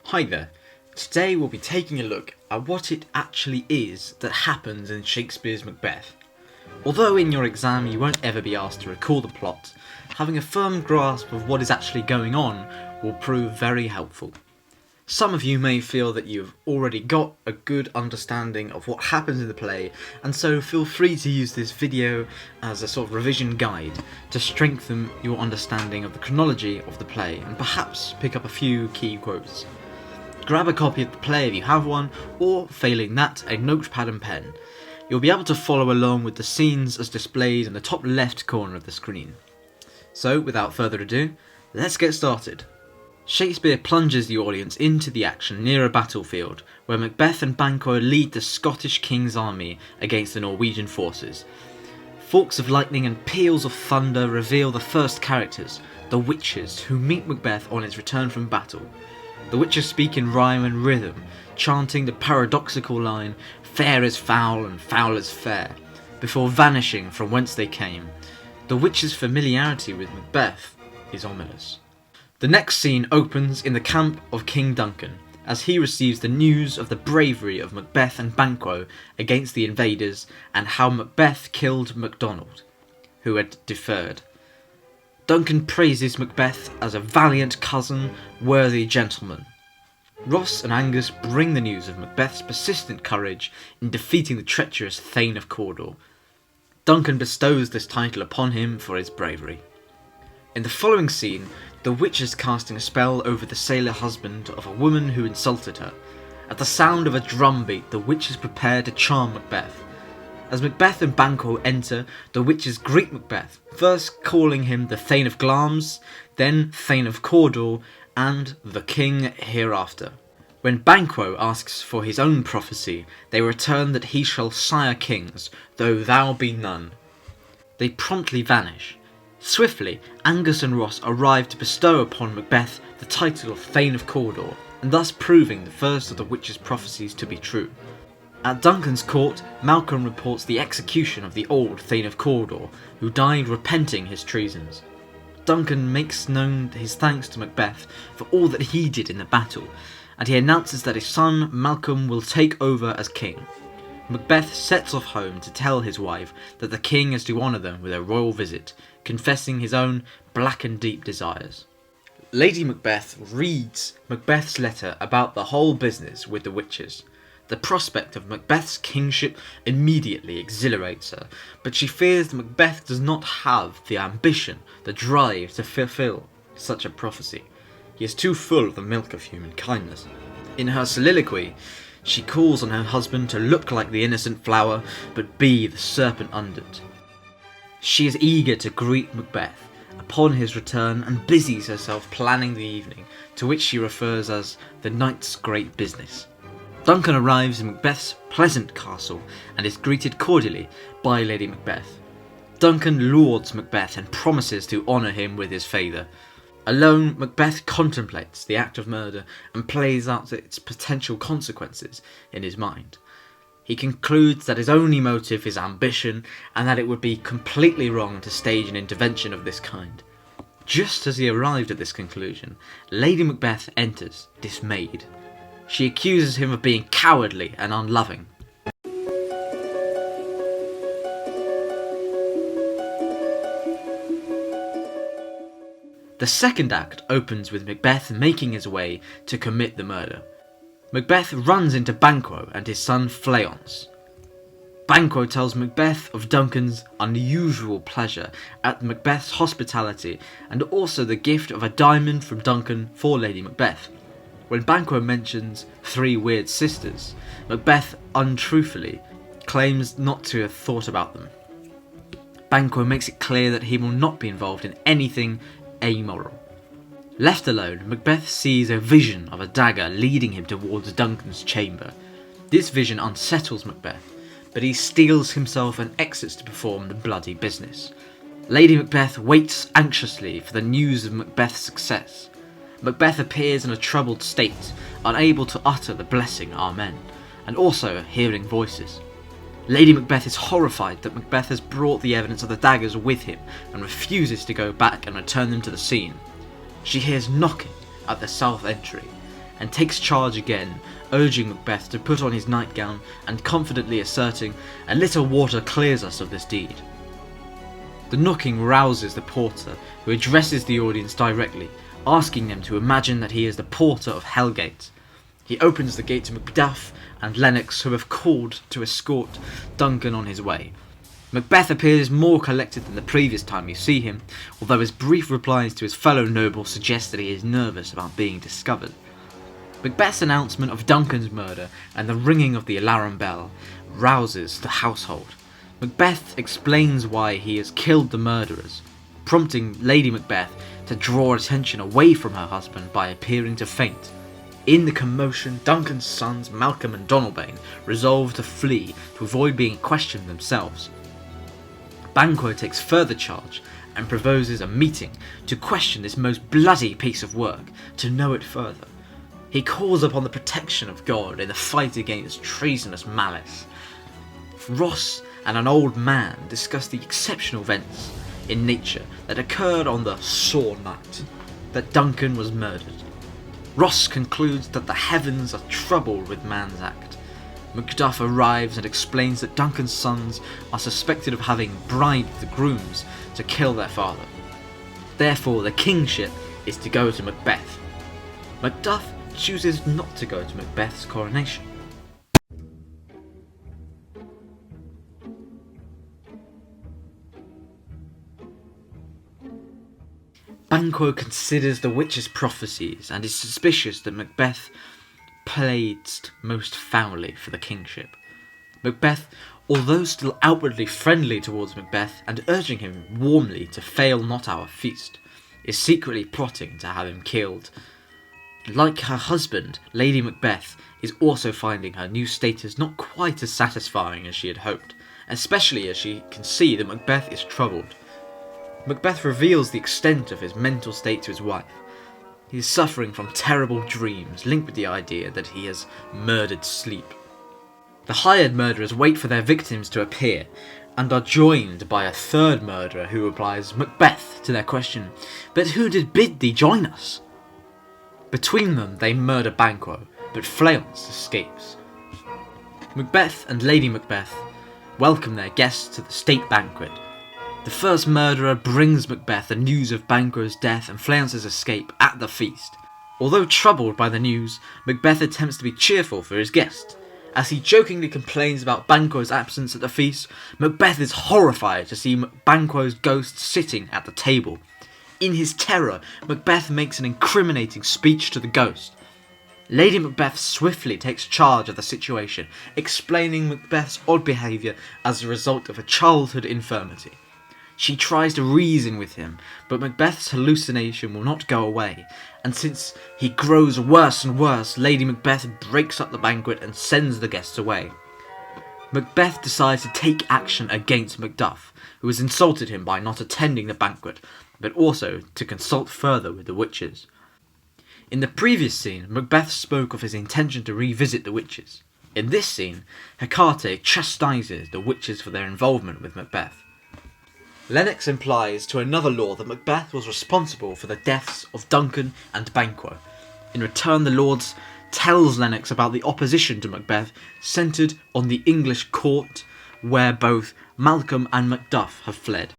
Hi there. Today we'll be taking a look at what it actually is that happens in Shakespeare's Macbeth. Although in your exam you won't ever be asked to recall the plot, having a firm grasp of what is actually going on will prove very helpful. Some of you may feel that you've already got a good understanding of what happens in the play, and so feel free to use this video as a sort of revision guide to strengthen your understanding of the chronology of the play and perhaps pick up a few key quotes. Grab a copy of the play if you have one, or failing that, a notepad and pen. You'll be able to follow along with the scenes as displayed in the top left corner of the screen. So, without further ado, let's get started. Shakespeare plunges the audience into the action near a battlefield, where Macbeth and Banquo lead the Scottish king's army against the Norwegian forces. Forks of lightning and peals of thunder reveal the first characters, the witches, who meet Macbeth on his return from battle. The witches speak in rhyme and rhythm, chanting the paradoxical line, "Fair is foul and foul is fair," before vanishing from whence they came. The witches' familiarity with Macbeth is ominous. The next scene opens in the camp of King Duncan, as he receives the news of the bravery of Macbeth and Banquo against the invaders and how Macbeth killed MacDonald, who had deferred. Duncan praises Macbeth as a valiant cousin, worthy gentleman. Ross and Angus bring the news of Macbeth's persistent courage in defeating the treacherous Thane of Cawdor. Duncan bestows this title upon him for his bravery. In the following scene, the witch is casting a spell over the sailor husband of a woman who insulted her. At the sound of a drumbeat, the witches prepare to charm Macbeth. As Macbeth and Banquo enter, the witches greet Macbeth, first calling him the Thane of Glamis, then Thane of Cawdor, and the King hereafter. When Banquo asks for his own prophecy, they return that he shall sire kings, though thou be none. They promptly vanish. Swiftly, Angus and Ross arrive to bestow upon Macbeth the title of Thane of Cawdor, and thus proving the first of the witches' prophecies to be true. At Duncan's court, Malcolm reports the execution of the old Thane of Cawdor, who died repenting his treasons. Duncan makes known his thanks to Macbeth for all that he did in the battle, and he announces that his son Malcolm will take over as king. Macbeth sets off home to tell his wife that the king is to honour them with a royal visit, confessing his own black and deep desires. Lady Macbeth reads Macbeth's letter about the whole business with the witches. The prospect of Macbeth's kingship immediately exhilarates her, but she fears that Macbeth does not have the ambition, the drive to fulfill such a prophecy. He is too full of the milk of human kindness. In her soliloquy, she calls on her husband to look like the innocent flower, but be the serpent under it. She is eager to greet Macbeth upon his return and busies herself planning the evening, to which she refers as the night's great business. Duncan arrives in Macbeth's pleasant castle and is greeted cordially by Lady Macbeth. Duncan lauds Macbeth and promises to honour him with his favour. Alone, Macbeth contemplates the act of murder and plays out its potential consequences in his mind. He concludes that his only motive is ambition and that it would be completely wrong to stage an intervention of this kind. Just as he arrived at this conclusion, Lady Macbeth enters, dismayed. She accuses him of being cowardly and unloving. The second act opens with Macbeth making his way to commit the murder. Macbeth runs into Banquo and his son Fleance. Banquo tells Macbeth of Duncan's unusual pleasure at Macbeth's hospitality and also the gift of a diamond from Duncan for Lady Macbeth. When Banquo mentions 3 weird sisters, Macbeth untruthfully claims not to have thought about them. Banquo makes it clear that he will not be involved in anything amoral. Left alone, Macbeth sees a vision of a dagger leading him towards Duncan's chamber. This vision unsettles Macbeth, but he steels himself and exits to perform the bloody business. Lady Macbeth waits anxiously for the news of Macbeth's success. Macbeth appears in a troubled state, unable to utter the blessing Amen, and also hearing voices. Lady Macbeth is horrified that Macbeth has brought the evidence of the daggers with him and refuses to go back and return them to the scene. She hears knocking at the south entry, and takes charge again, urging Macbeth to put on his nightgown and confidently asserting, "A little water clears us of this deed." The knocking rouses the porter, who addresses the audience directly, asking them to imagine that he is the porter of Hellgate. He opens the gate to Macduff and Lennox, who have called to escort Duncan on his way. Macbeth appears more collected than the previous time you see him, although his brief replies to his fellow nobles suggest that he is nervous about being discovered. Macbeth's announcement of Duncan's murder and the ringing of the alarum bell rouses the household. Macbeth explains why he has killed the murderers, prompting Lady Macbeth to draw attention away from her husband by appearing to faint. In the commotion, Duncan's sons Malcolm and Donalbain resolve to flee to avoid being questioned themselves. Banquo takes further charge and proposes a meeting to question this most bloody piece of work, to know it further. He calls upon the protection of God in the fight against treasonous malice. Ross and an old man discuss the exceptional events in nature that occurred on the sore night that Duncan was murdered. Ross concludes that the heavens are troubled with man's act. Macduff arrives and explains that Duncan's sons are suspected of having bribed the grooms to kill their father. Therefore, the kingship is to go to Macbeth. Macduff chooses not to go to Macbeth's coronation. Banquo considers the witch's prophecies and is suspicious that Macbeth placed most foully for the kingship. Macbeth, although still outwardly friendly towards Macbeth and urging him warmly to fail not our feast, is secretly plotting to have him killed. Like her husband, Lady Macbeth is also finding her new status not quite as satisfying as she had hoped, especially as she can see that Macbeth is troubled. Macbeth reveals the extent of his mental state to his wife. He is suffering from terrible dreams linked with the idea that he has murdered sleep. The hired murderers wait for their victims to appear and are joined by a third murderer who replies Macbeth to their question, "But who did bid thee join us?" Between them they murder Banquo, but Fleance escapes. Macbeth and Lady Macbeth welcome their guests to the state banquet. The first murderer brings Macbeth the news of Banquo's death and Fleance's escape at the feast. Although troubled by the news, Macbeth attempts to be cheerful for his guest. As he jokingly complains about Banquo's absence at the feast, Macbeth is horrified to see Banquo's ghost sitting at the table. In his terror, Macbeth makes an incriminating speech to the ghost. Lady Macbeth swiftly takes charge of the situation, explaining Macbeth's odd behaviour as a result of a childhood infirmity. She tries to reason with him, but Macbeth's hallucination will not go away, and since he grows worse and worse, Lady Macbeth breaks up the banquet and sends the guests away. Macbeth decides to take action against Macduff, who has insulted him by not attending the banquet, but also to consult further with the witches. In the previous scene, Macbeth spoke of his intention to revisit the witches. In this scene, Hecate chastises the witches for their involvement with Macbeth. Lennox implies to another lord that Macbeth was responsible for the deaths of Duncan and Banquo. In return, the lord tells Lennox about the opposition to Macbeth centred on the English court, where both Malcolm and Macduff have fled.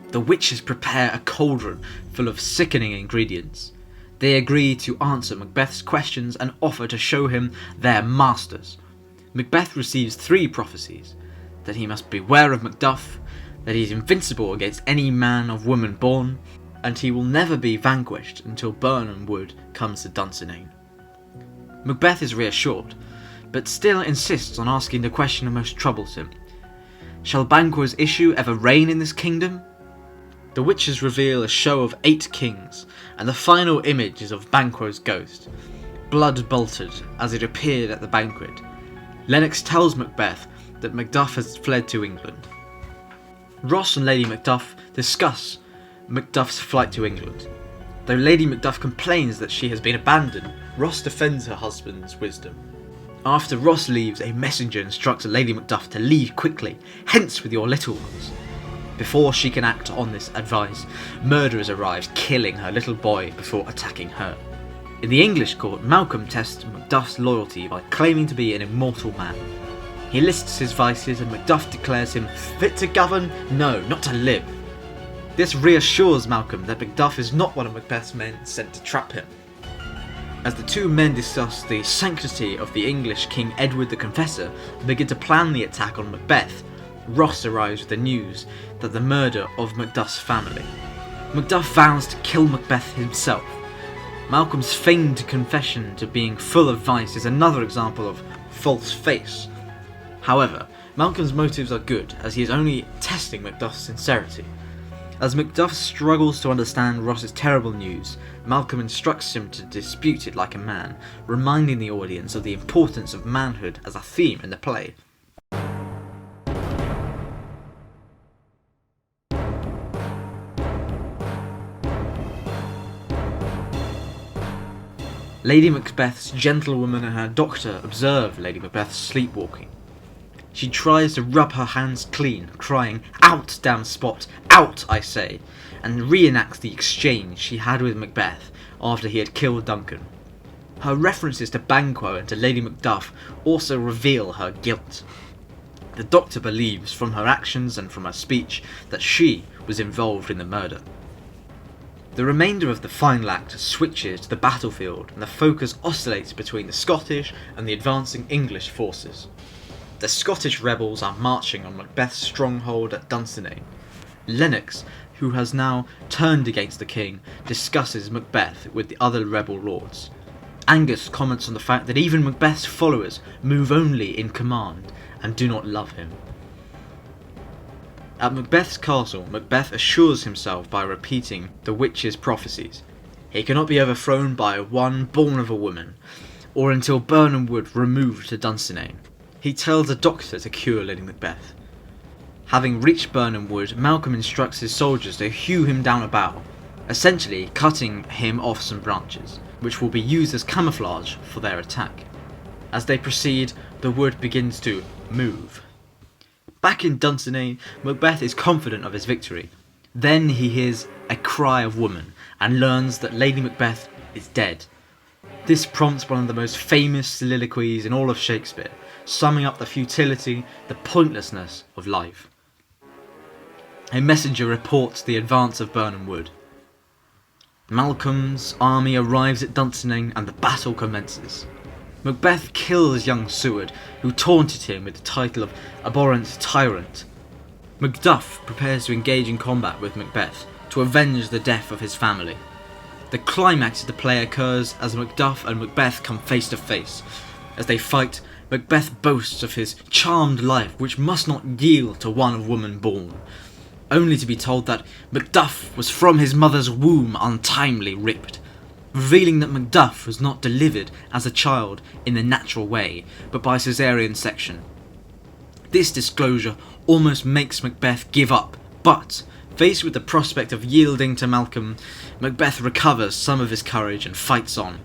The witches prepare a cauldron full of sickening ingredients. They agree to answer Macbeth's questions and offer to show him their masters. Macbeth receives 3 prophecies: that he must beware of Macduff, that he is invincible against any man or woman born, and he will never be vanquished until Birnam Wood comes to Dunsinane. Macbeth is reassured, but still insists on asking the question that most troubles him. Shall Banquo's issue ever reign in this kingdom? The witches reveal a show of 8 kings, and the final image is of Banquo's ghost, blood bolted as it appeared at the banquet. Lennox tells Macbeth that Macduff has fled to England. Ross and Lady Macduff discuss Macduff's flight to England. Though Lady Macduff complains that she has been abandoned, Ross defends her husband's wisdom. After Ross leaves, a messenger instructs Lady Macduff to leave quickly, hence with your little ones. Before she can act on this advice, murderers arrive, killing her little boy before attacking her. In the English court, Malcolm tests Macduff's loyalty by claiming to be an immortal man. He lists his vices and Macduff declares him fit to govern, no, not to live. This reassures Malcolm that Macduff is not one of Macbeth's men sent to trap him. As the two men discuss the sanctity of the English King Edward the Confessor and begin to plan the attack on Macbeth, Ross arrives with the news that the murder of Macduff's family. Macduff vows to kill Macbeth himself. Malcolm's feigned confession to being full of vice is another example of false face. However, Malcolm's motives are good, as he is only testing Macduff's sincerity. As Macduff struggles to understand Ross's terrible news, Malcolm instructs him to dispute it like a man, reminding the audience of the importance of manhood as a theme in the play. Lady Macbeth's gentlewoman and her doctor observe Lady Macbeth sleepwalking. She tries to rub her hands clean, crying, "Out, damn spot! Out, I say!" and reenacts the exchange she had with Macbeth after he had killed Duncan. Her references to Banquo and to Lady Macduff also reveal her guilt. The doctor believes from her actions and from her speech that she was involved in the murder. The remainder of the final act switches to the battlefield and the focus oscillates between the Scottish and the advancing English forces. The Scottish rebels are marching on Macbeth's stronghold at Dunsinane. Lennox, who has now turned against the king, discusses Macbeth with the other rebel lords. Angus comments on the fact that even Macbeth's followers move only in command and do not love him. At Macbeth's castle, Macbeth assures himself by repeating the witch's prophecies. He cannot be overthrown by one born of a woman, or until Birnam Wood removed to Dunsinane. He tells a doctor to cure Lady Macbeth. Having reached Birnam Wood, Malcolm instructs his soldiers to hew him down a bough, essentially cutting him off some branches, which will be used as camouflage for their attack. As they proceed, the wood begins to move. Back in Dunsinane, Macbeth is confident of his victory. Then he hears a cry of woman and learns that Lady Macbeth is dead. This prompts one of the most famous soliloquies in all of Shakespeare, summing up the futility, the pointlessness of life. A messenger reports the advance of Birnam Wood. Malcolm's army arrives at Dunsinane and the battle commences. Macbeth kills young Seward, who taunted him with the title of abhorrent tyrant. Macduff prepares to engage in combat with Macbeth to avenge the death of his family. The climax of the play occurs as Macduff and Macbeth come face to face. As they fight, Macbeth boasts of his charmed life which must not yield to one of woman born, only to be told that Macduff was from his mother's womb untimely ripped, revealing that Macduff was not delivered as a child in the natural way, but by caesarean section. This disclosure almost makes Macbeth give up, but, faced with the prospect of yielding to Malcolm, Macbeth recovers some of his courage and fights on.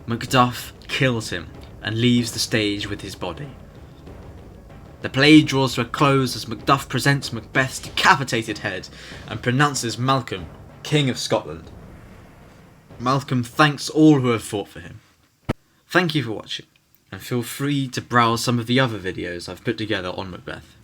Macduff kills him and leaves the stage with his body. The play draws to a close as Macduff presents Macbeth's decapitated head and pronounces Malcolm King of Scotland. Malcolm thanks all who have fought for him. Thank you for watching, and feel free to browse some of the other videos I've put together on Macbeth.